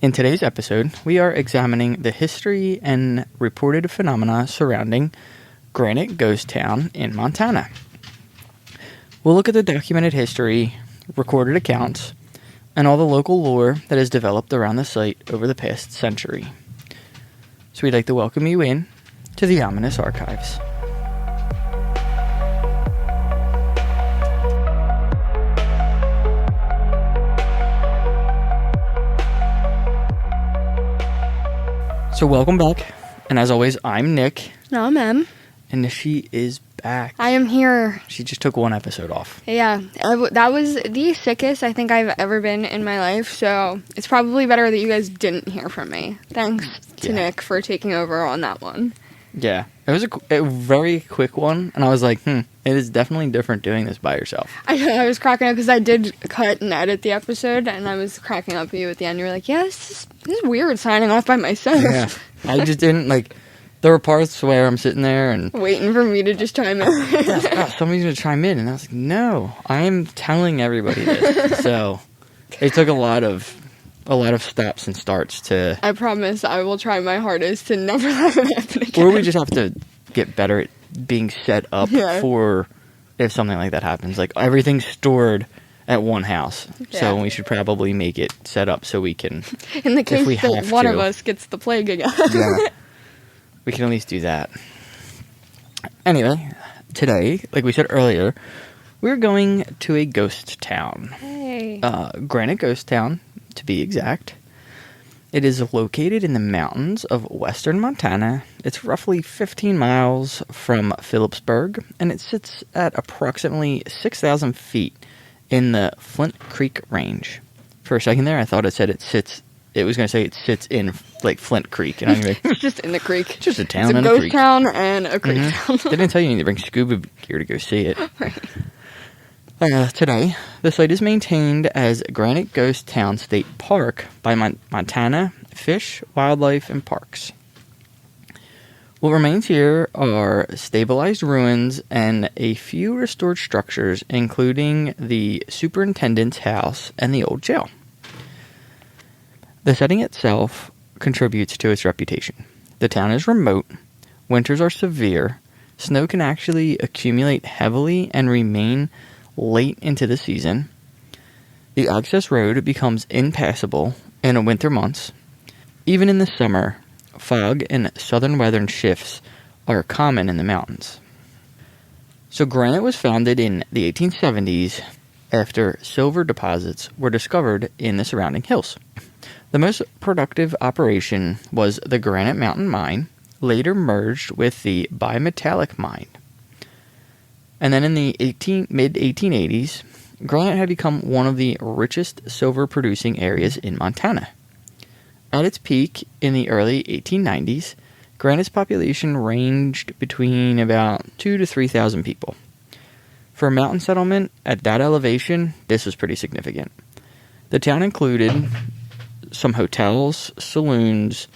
In today's episode, we are examining the history and reported phenomena surrounding Granite Ghost Town in Montana. We'll look at the documented history, recorded accounts, and all the local lore that has developed around the site over the past century. So we'd like to welcome you in to the ominous archives. So welcome back, and as always, I'm Nick. No, I'm Em. And she is back. I am here. She just took one episode off. Yeah, that was the sickest I think I've ever been in my life, so it's probably better that you guys didn't hear from me. Thanks to Nick for taking over on that one. Yeah, it was a very quick one, and I was like, it is definitely different doing this by yourself. I was cracking up because I did cut and edit the episode, and I was cracking up at you at the end. You were like, yeah, this is weird signing off by myself. Yeah, I just didn't, there were parts where I'm sitting there and... waiting for me to just chime in. Somebody's going to chime in, and I was like, no, I am telling everybody this. So, it took a lot of stops and starts to... I promise I will try my hardest to never let it happen again. Or we just have to get better at being set up for if something like that happens. Like, everything's stored at one house. Yeah. So we should probably make it set up so we can... In the case that one of us gets the plague again. Yeah. We can at least do that. Anyway, today, like we said earlier, we're going to a ghost town. Hey. Granite Ghost Town, to be exact. It is located in the mountains of western Montana. It's roughly 15 miles from Philipsburg, and it sits at approximately 6,000 feet in the Flint Creek Range. For a second there, I thought it was going to say it sits in, Flint Creek. And I'm like, it's just in the creek. It's just a town and a creek. It's a ghost town and a creek town. They didn't tell you you need to bring scuba gear to go see it. Right. Today, the site is maintained as Granite Ghost Town State Park by Montana Fish, Wildlife, and Parks. What remains here are stabilized ruins and a few restored structures, including the Superintendent's house and the old jail. The setting itself contributes to its reputation. The town is remote, winters are severe, snow can actually accumulate heavily and remain late into the season. The access road becomes impassable in the winter months. Even in the summer, fog and southern weather shifts are common in the mountains. So Granite was founded in the 1870s after silver deposits were discovered in the surrounding hills. The most productive operation was the Granite Mountain Mine, later merged with the bimetallic mine. And then in the mid-1880s, Granite had become one of the richest silver-producing areas in Montana. At its peak in the early 1890s, Granite's population ranged between about 2,000 to 3,000 people. For a mountain settlement at that elevation, this was pretty significant. The town included some hotels, saloons,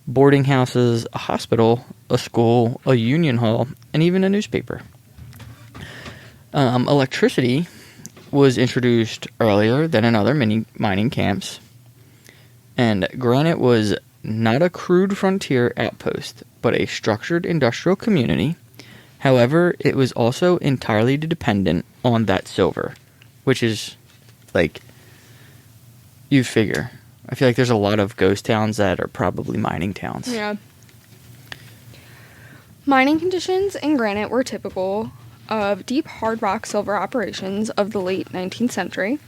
boarding houses, a hospital, a school, a union hall, and even a newspaper. Electricity was introduced earlier than in other mining camps, and Granite was not a crude frontier outpost, but a structured industrial community. However, it was also entirely dependent on that silver, which is, you figure. I feel like there's a lot of ghost towns that are probably mining towns. Yeah. Mining conditions in Granite were typical of deep hard rock silver operations of the late 19th century.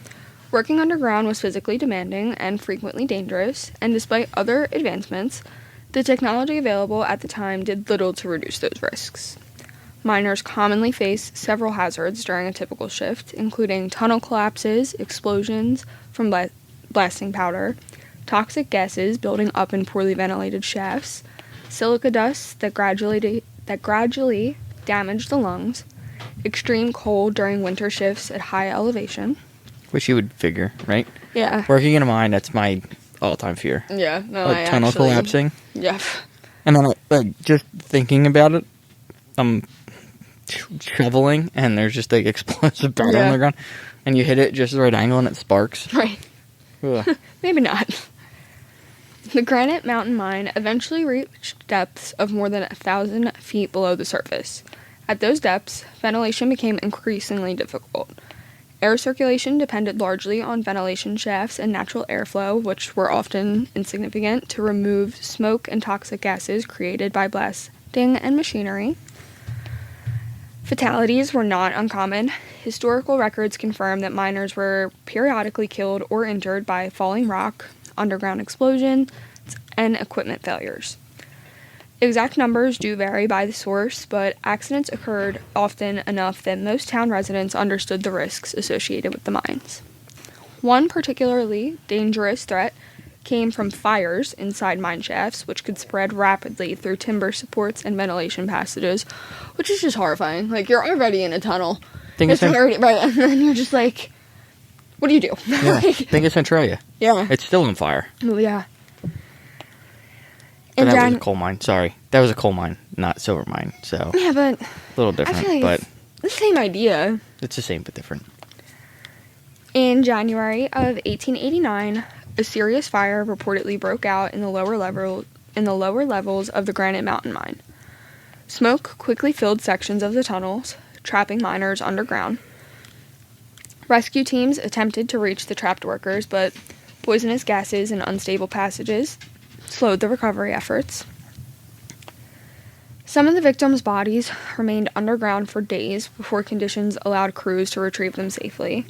Working underground was physically demanding and frequently dangerous, and despite other advancements, the technology available at the time did little to reduce those risks. Miners commonly face several hazards during a typical shift, including tunnel collapses, explosions from blasting powder, toxic gases building up in poorly ventilated shafts, silica dust that gradually damaged the lungs, extreme cold during winter shifts at high elevation. Which you would figure, right? Yeah. Working in a mine, that's my all-time fear. Yeah. No, tunnel collapsing. Yeah. And then, just thinking about it, I'm shoveling, and there's just, explosive powder on the ground, and you hit it just the right angle, and it sparks. Right. Maybe not. The Granite Mountain Mine eventually reached depths of more than 1,000 feet below the surface. At those depths, ventilation became increasingly difficult. Air circulation depended largely on ventilation shafts and natural airflow, which were often insignificant, to remove smoke and toxic gases created by blasting and machinery. Fatalities were not uncommon. Historical records confirm that miners were periodically killed or injured by falling rock, underground explosions, and equipment failures. Exact numbers do vary by the source, but accidents occurred often enough that most town residents understood the risks associated with the mines. One particularly dangerous threat came from fires inside mine shafts, which could spread rapidly through timber supports and ventilation passages, which is just horrifying. Like, you're already in a tunnel. It's already, right, and then you're just like, what do you do? Yeah, think of Centralia. Yeah. It's still on fire. Oh, yeah. But that was a coal mine. Sorry. That was a coal mine, not silver mine. So yeah, but a little different, I feel like but it's the same idea. It's the same but different. In January of 1889, a serious fire reportedly broke out in the lower levels of the Granite Mountain Mine. Smoke quickly filled sections of the tunnels, trapping miners underground. Rescue teams attempted to reach the trapped workers, but poisonous gases and unstable passages slowed the recovery efforts. Some of the victims' bodies remained underground for days before conditions allowed crews to retrieve them safely.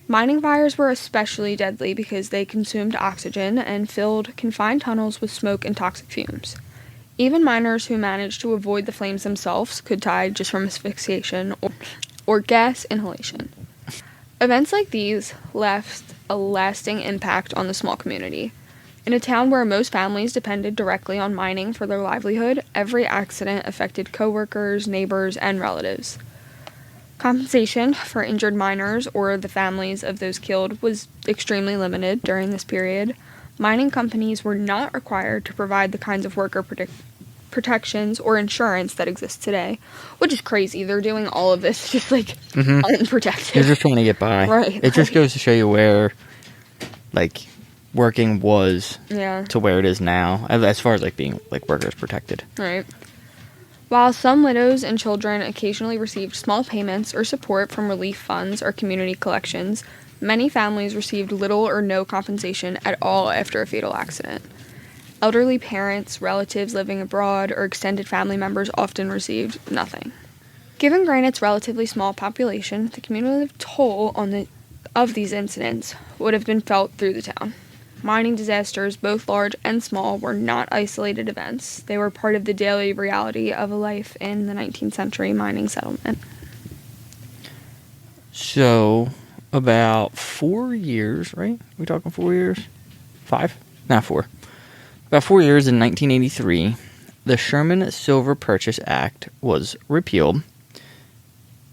Mining fires were especially deadly because they consumed oxygen and filled confined tunnels with smoke and toxic fumes. Even miners who managed to avoid the flames themselves could die just from asphyxiation or gas inhalation. Events like these left a lasting impact on the small community. In a town where most families depended directly on mining for their livelihood, every accident affected coworkers, neighbors, and relatives. Compensation for injured miners or the families of those killed was extremely limited during this period. Mining companies were not required to provide the kinds of worker protections or insurance that exist today, which is crazy. They're doing all of this just unprotected. They're just trying to get by. Right. It just goes to show you where, working was to where it is now, as far as being workers protected. Right. While some widows and children occasionally received small payments or support from relief funds or community collections, many families received little or no compensation at all after a fatal accident. Elderly parents, relatives living abroad, or extended family members often received nothing. Given Granite's relatively small population, the cumulative toll of these incidents would have been felt through the town. Mining disasters, both large and small, were not isolated events. They were part of the daily reality of a life in the 19th century mining settlement. So, about 4 years, right? We talking 4 years? 5? Not 4. About 4 years in 1983, the Sherman Silver Purchase Act was repealed,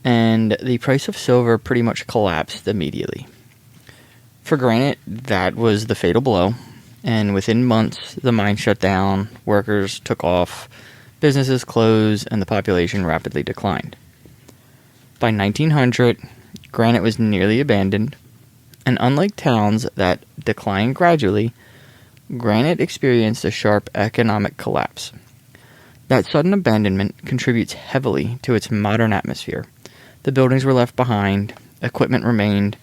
and the price of silver pretty much collapsed immediately. For Granite, that was the fatal blow, and within months, the mine shut down, workers took off, businesses closed, and the population rapidly declined. By 1900, Granite was nearly abandoned, and unlike towns that declined gradually, Granite experienced a sharp economic collapse. That sudden abandonment contributes heavily to its modern atmosphere. The buildings were left behind, equipment remained,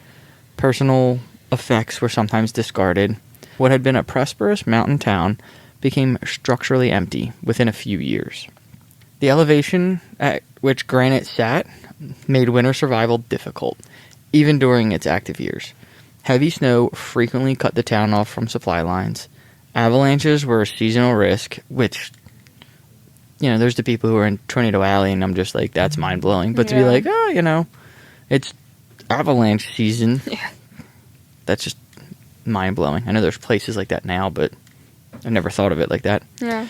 personal effects were sometimes discarded. What had been a prosperous mountain town became structurally empty within a few years. The elevation at which Granite sat made winter survival difficult, even during its active years. Heavy snow frequently cut the town off from supply lines. Avalanches were a seasonal risk, which, there's the people who are in Tornado Alley, and I'm just like, that's mind-blowing. But to be like, it's avalanche season. Yeah. That's just mind-blowing. I know there's places like that now, but I never thought of it like that. Yeah.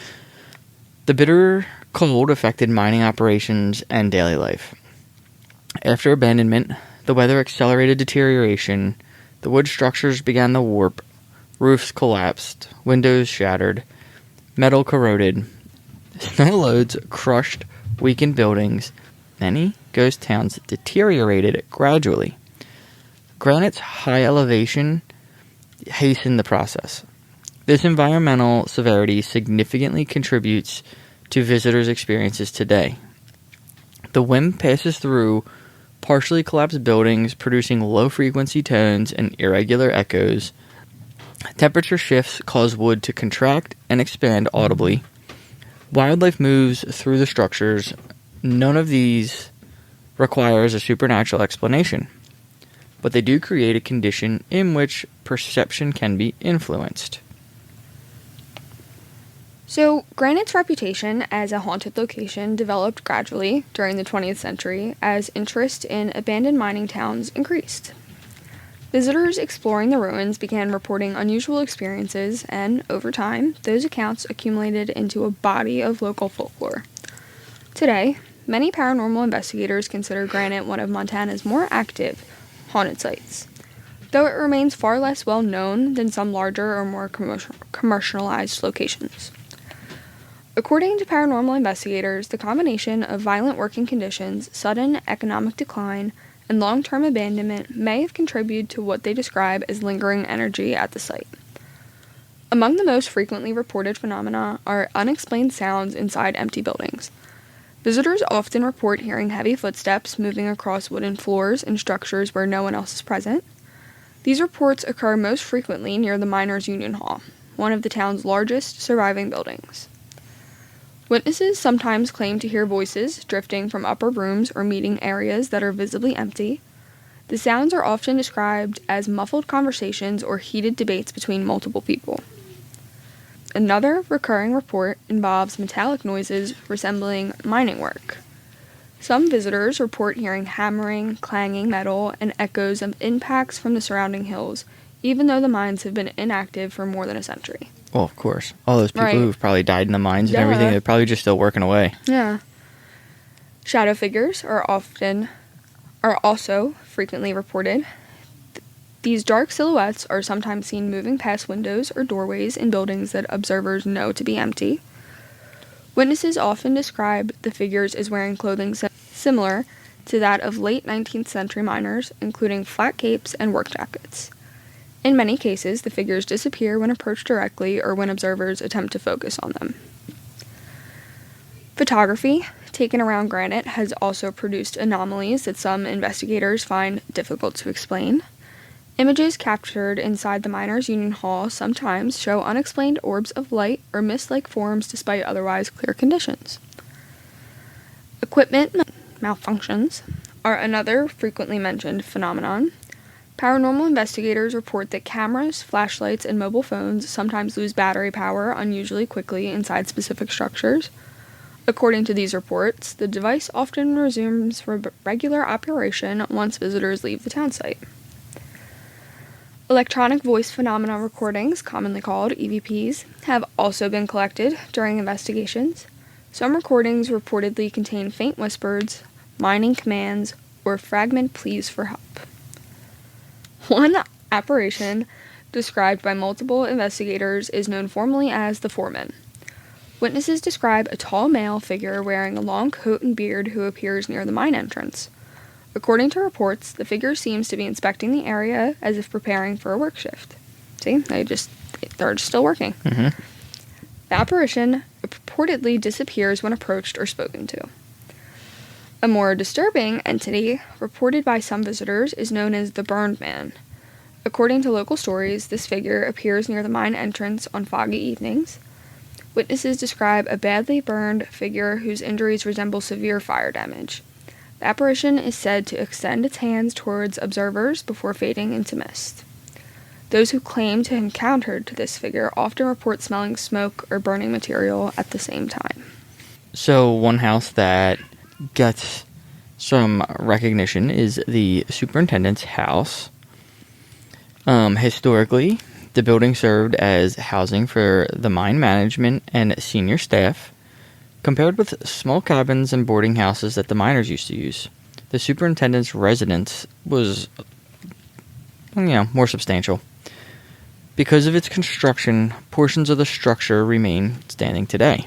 The bitter cold affected mining operations and daily life. After abandonment, the weather accelerated deterioration, the wood structures began to warp, roofs collapsed, windows shattered, metal corroded, snow loads crushed weakened buildings. Many ghost towns deteriorated gradually. Granite's high elevation hastened the process. This environmental severity significantly contributes to visitors' experiences today. The wind passes through partially collapsed buildings, producing low-frequency tones and irregular echoes. Temperature shifts cause wood to contract and expand audibly. Wildlife moves through the structures. None of these requires a supernatural explanation, but they do create a condition in which perception can be influenced. So, Granite's reputation as a haunted location developed gradually during the 20th century as interest in abandoned mining towns increased. Visitors exploring the ruins began reporting unusual experiences, and over time, those accounts accumulated into a body of local folklore. Today, many paranormal investigators consider Granite one of Montana's more active haunted sites, though it remains far less well known than some larger or more commercialized locations. According to paranormal investigators, the combination of violent working conditions, sudden economic decline, and long-term abandonment may have contributed to what they describe as lingering energy at the site. Among the most frequently reported phenomena are unexplained sounds inside empty buildings. Visitors often report hearing heavy footsteps moving across wooden floors in structures where no one else is present. These reports occur most frequently near the Miners' Union Hall, one of the town's largest surviving buildings. Witnesses sometimes claim to hear voices drifting from upper rooms or meeting areas that are visibly empty. The sounds are often described as muffled conversations or heated debates between multiple people. Another recurring report involves metallic noises resembling mining work. Some visitors report hearing hammering, clanging metal, and echoes of impacts from the surrounding hills, even though the mines have been inactive for more than a century. Well, of course. All those people Right. who've probably died in the mines and everything, they're probably just still working away. Yeah. Shadow figures are also frequently reported. These dark silhouettes are sometimes seen moving past windows or doorways in buildings that observers know to be empty. Witnesses often describe the figures as wearing clothing similar to that of late 19th century miners, including flat capes and work jackets. In many cases, the figures disappear when approached directly or when observers attempt to focus on them. Photography taken around Granite has also produced anomalies that some investigators find difficult to explain. Images captured inside the Miners' Union Hall sometimes show unexplained orbs of light or mist-like forms despite otherwise clear conditions. Equipment malfunctions are another frequently mentioned phenomenon. Paranormal investigators report that cameras, flashlights, and mobile phones sometimes lose battery power unusually quickly inside specific structures. According to these reports, the device often resumes regular operation once visitors leave the town site. Electronic voice phenomena recordings, commonly called EVPs, have also been collected during investigations. Some recordings reportedly contain faint whispers, mining commands, or fragment pleas for help. One apparition, described by multiple investigators, is known formally as the Foreman. Witnesses describe a tall male figure wearing a long coat and beard who appears near the mine entrance. According to reports, the figure seems to be inspecting the area as if preparing for a work shift. See, they're just still working. Mm-hmm. The apparition purportedly disappears when approached or spoken to. A more disturbing entity, reported by some visitors, is known as the Burned Man. According to local stories, this figure appears near the mine entrance on foggy evenings. Witnesses describe a badly burned figure whose injuries resemble severe fire damage. The apparition is said to extend its hands towards observers before fading into mist. Those who claim to have encountered this figure often report smelling smoke or burning material at the same time. So one house that gets some recognition is the Superintendent's house. Historically, the building served as housing for the mine management and senior staff. Compared with small cabins and boarding houses that the miners used to use, the superintendent's residence was, more substantial. Because of its construction, portions of the structure remain standing today.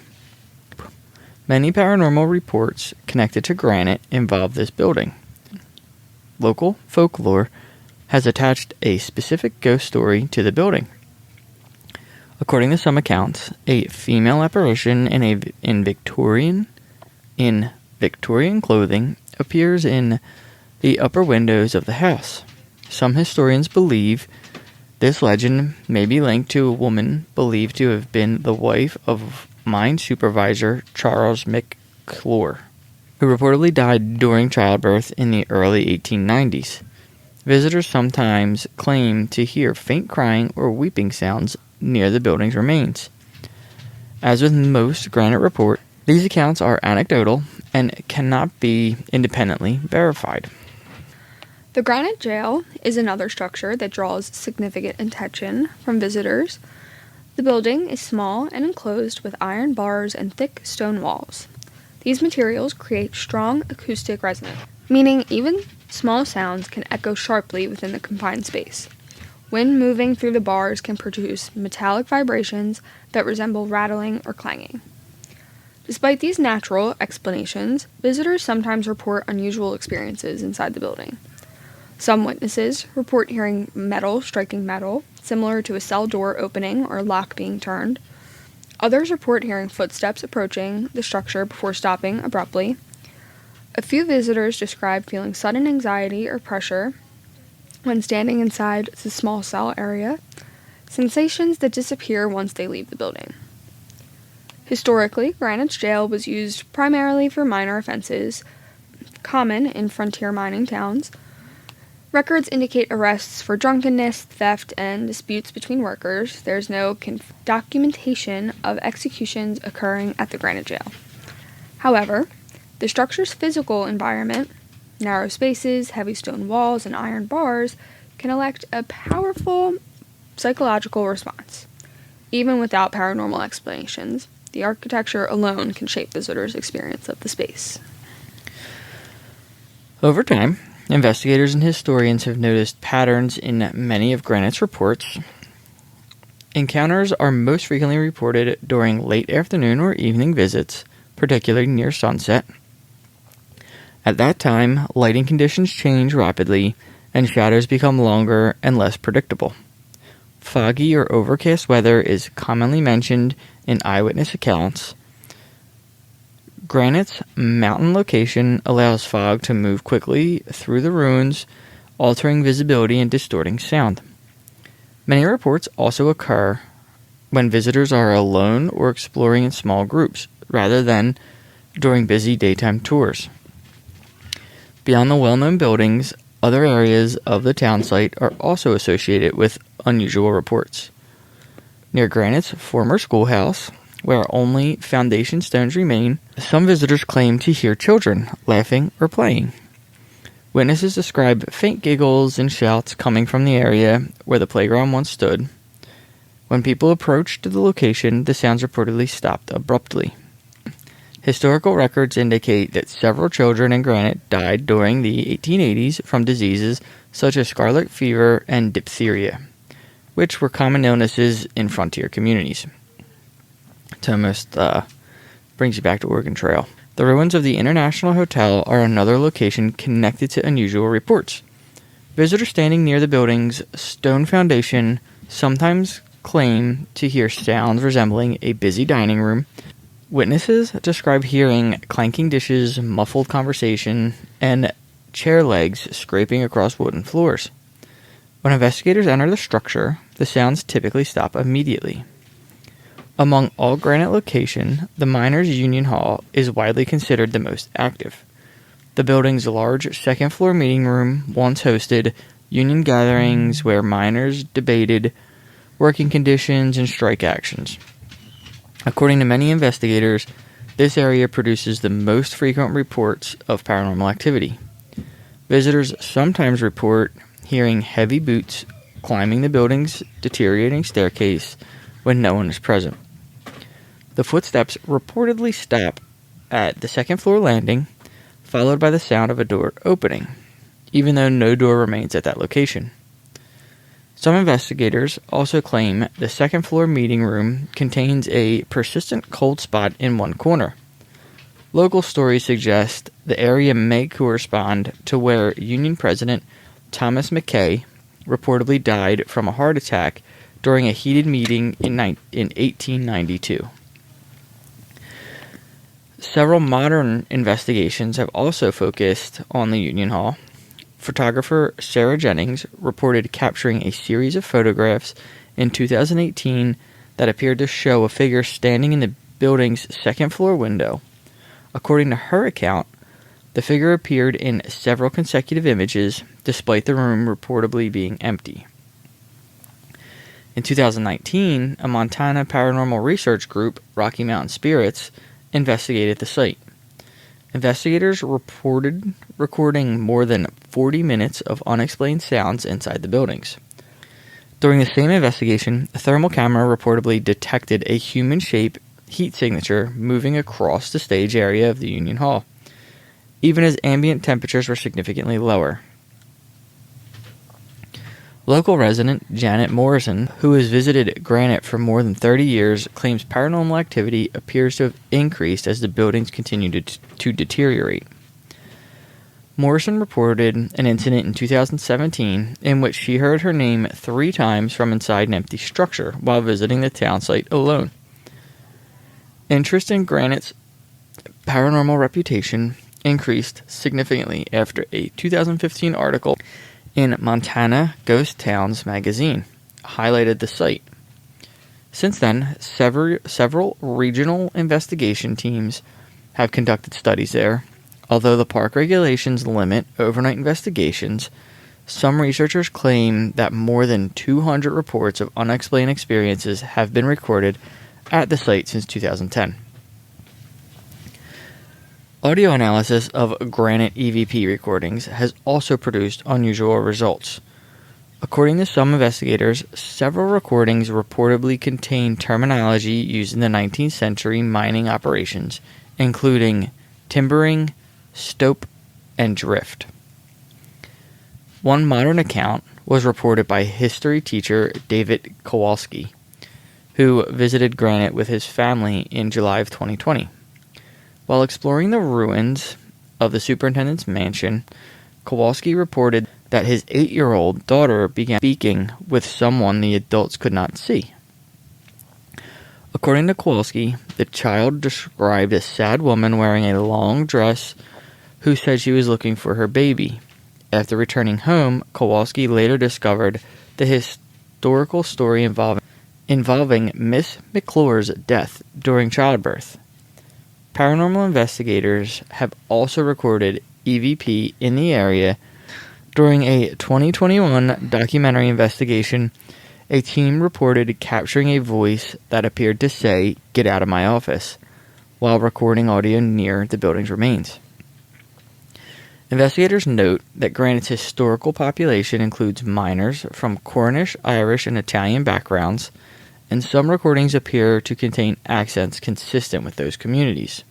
Many paranormal reports connected to Granite involve this building. Local folklore has attached a specific ghost story to the building. According to some accounts, a female apparition in Victorian clothing appears in the upper windows of the house. Some historians believe this legend may be linked to a woman believed to have been the wife of mine supervisor Charles McClure, who reportedly died during childbirth in the early 1890s. Visitors sometimes claim to hear faint crying or weeping sounds near the building's remains. As with most Granite report, these accounts are anecdotal and cannot be independently verified. The Granite Jail is another structure that draws significant attention from visitors. The building is small and enclosed with iron bars and thick stone walls. These materials create strong acoustic resonance, meaning even small sounds can echo sharply within the confined space. Wind moving through the bars can produce metallic vibrations that resemble rattling or clanging. Despite these natural explanations, visitors sometimes report unusual experiences inside the building. Some witnesses report hearing metal striking metal, similar to a cell door opening or lock being turned. Others report hearing footsteps approaching the structure before stopping abruptly. A few visitors describe feeling sudden anxiety or pressure when standing inside the small cell area, sensations that disappear once they leave the building. Historically, Granite's jail was used primarily for minor offenses, common in frontier mining towns. Records indicate arrests for drunkenness, theft, and disputes between workers. There's no documentation of executions occurring at the Granite Jail. However, the structure's physical environment, narrow spaces, heavy stone walls, and iron bars, can elect a powerful psychological response. Even without paranormal explanations, the architecture alone can shape visitors' experience of the space. Over time, investigators and historians have noticed patterns in many of Granite's reports. Encounters are most frequently reported during late afternoon or evening visits, particularly near sunset. At that time, lighting conditions change rapidly, and shadows become longer and less predictable. Foggy or overcast weather is commonly mentioned in eyewitness accounts. Granite's mountain location allows fog to move quickly through the ruins, altering visibility and distorting sound. Many reports also occur when visitors are alone or exploring in small groups, rather than during busy daytime tours. Beyond the well-known buildings, other areas of the town site are also associated with unusual reports. Near Granite's former schoolhouse, where only foundation stones remain, some visitors claim to hear children laughing or playing. Witnesses describe faint giggles and shouts coming from the area where the playground once stood. When people approached the location, the sounds reportedly stopped abruptly. Historical records indicate that several children in Granite died during the 1880s from diseases such as scarlet fever and diphtheria, which were common illnesses in frontier communities. It almost brings you back to Oregon Trail. The ruins of the International Hotel are another location connected to unusual reports. Visitors standing near the building's stone foundation sometimes claim to hear sounds resembling a busy dining room. Witnesses describe hearing clanking dishes, muffled conversation, and chair legs scraping across wooden floors. When investigators enter the structure, the sounds typically stop immediately. Among all Granite locations, the Miners' Union Hall is widely considered the most active. The building's large second-floor meeting room once hosted union gatherings where miners debated working conditions and strike actions. According to many investigators, this area produces the most frequent reports of paranormal activity. Visitors sometimes report hearing heavy boots climbing the building's deteriorating staircase when no one is present. The footsteps reportedly stop at the second-floor landing, followed by the sound of a door opening, even though no door remains at that location. Some investigators also claim the second-floor meeting room contains a persistent cold spot in one corner. Local stories suggest the area may correspond to where Union President Thomas McKay reportedly died from a heart attack during a heated meeting in 1892. Several modern investigations have also focused on the Union Hall. Photographer Sarah Jennings reported capturing a series of photographs in 2018 that appeared to show a figure standing in the building's second-floor window. According to her account, the figure appeared in several consecutive images, despite the room reportedly being empty. In 2019, a Montana paranormal research group, Rocky Mountain Spirits, investigated the site. Investigators reported recording more than 40 minutes of unexplained sounds inside the buildings. During the same investigation, a thermal camera reportedly detected a human-shaped heat signature moving across the stage area of the Union Hall, even as ambient temperatures were significantly lower. Local resident Janet Morrison, who has visited Granite for more than 30 years, claims paranormal activity appears to have increased as the buildings continue to deteriorate. Morrison reported an incident in 2017 in which she heard her name 3 times from inside an empty structure while visiting the town site alone. Interest in Granite's paranormal reputation increased significantly after a 2015 article in Montana Ghost Towns magazine highlighted the site. Since then, several regional investigation teams have conducted studies there. Although the park regulations limit overnight investigations, some researchers claim that more than 200 reports of unexplained experiences have been recorded at the site since 2010. Audio analysis of Granite EVP recordings has also produced unusual results. According to some investigators, several recordings reportedly contain terminology used in the 19th century mining operations, including timbering, stope, and drift. One modern account was reported by history teacher David Kowalski, who visited Granite with his family in July of 2020. While exploring the ruins of the superintendent's mansion, Kowalski reported that his 8-year-old daughter began speaking with someone the adults could not see. According to Kowalski, the child described a sad woman wearing a long dress who said she was looking for her baby. After returning home, Kowalski later discovered the historical story involving Miss McClure's death during childbirth. Paranormal investigators have also recorded EVP in the area. During a 2021 documentary investigation, a team reported capturing a voice that appeared to say, "Get out of my office," while recording audio near the building's remains. Investigators note that Granite's historical population includes miners from Cornish, Irish, and Italian backgrounds, and some recordings appear to contain accents consistent with those communities.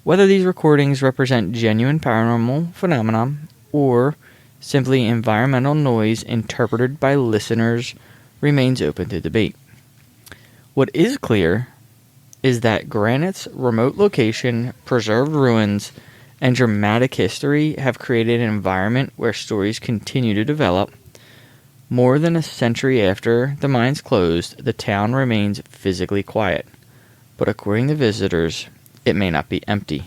Whether these recordings represent genuine paranormal phenomena or simply environmental noise interpreted by listeners remains open to debate. What is clear is that Granite's remote location, preserved ruins, and dramatic history have created an environment where stories continue to develop. More than a century after the mines closed, the town remains physically quiet, but according to visitors, it may not be empty.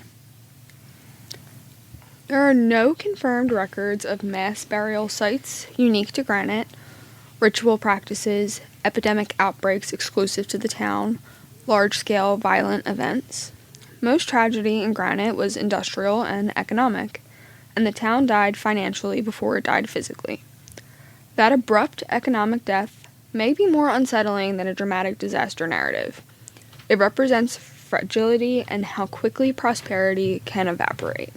There are no confirmed records of mass burial sites unique to Granite, ritual practices, epidemic outbreaks exclusive to the town, large-scale violent events. Most tragedy in Granite was industrial and economic, and the town died financially before it died physically. That abrupt economic death may be more unsettling than a dramatic disaster narrative. It represents fragility and how quickly prosperity can evaporate.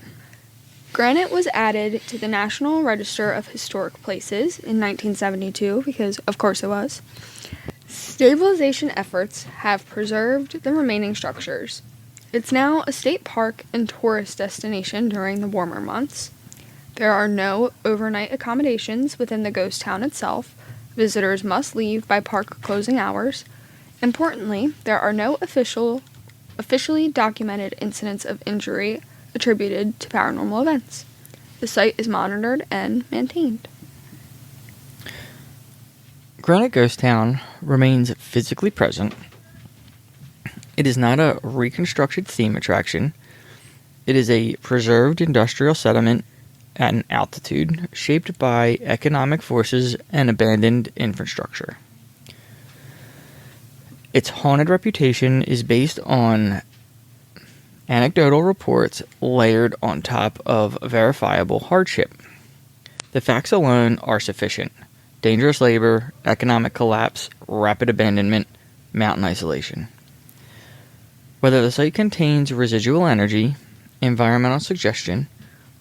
Granite was added to the National Register of Historic Places in 1972 because, of course, it was. Stabilization efforts have preserved the remaining structures. It's now a state park and tourist destination during the warmer months. There are no overnight accommodations within the ghost town itself. Visitors must leave by park closing hours. Importantly, there are no officially documented incidents of injury attributed to paranormal events. The site is monitored and maintained. Granite Ghost Town remains physically present. It is not a reconstructed theme attraction. It is a preserved industrial settlement at an altitude shaped by economic forces and abandoned infrastructure. Its haunted reputation is based on anecdotal reports layered on top of verifiable hardship. The facts alone are sufficient. Dangerous labor, economic collapse, rapid abandonment, mountain isolation. Whether the site contains residual energy, environmental suggestion,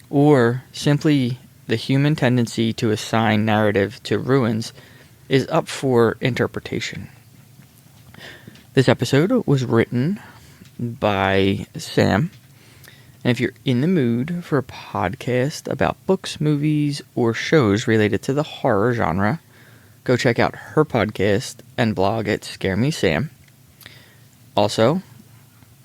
or simply the human tendency to assign narrative to ruins is up for interpretation. This episode was written by Sam, and if you're in the mood for a podcast about books, movies, or shows related to the horror genre, go check out her podcast and blog at Scare Me Sam. Also,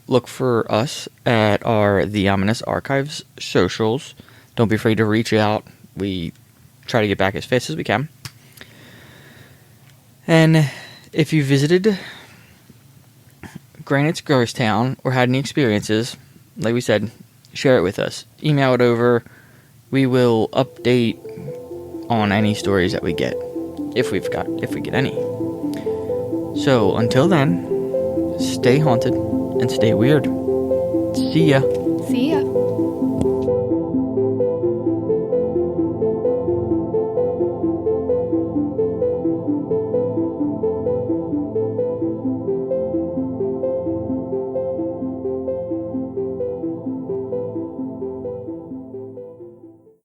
look for us at our The Ominous Archives socials. Don't be afraid to reach out. We try to get back as fast as we can. And if you visited Granite Ghost Town or had any experiences, like we said, share it with us. Email it over. We will update on any stories that we get, if we get any. So until then, stay haunted and stay weird. See ya.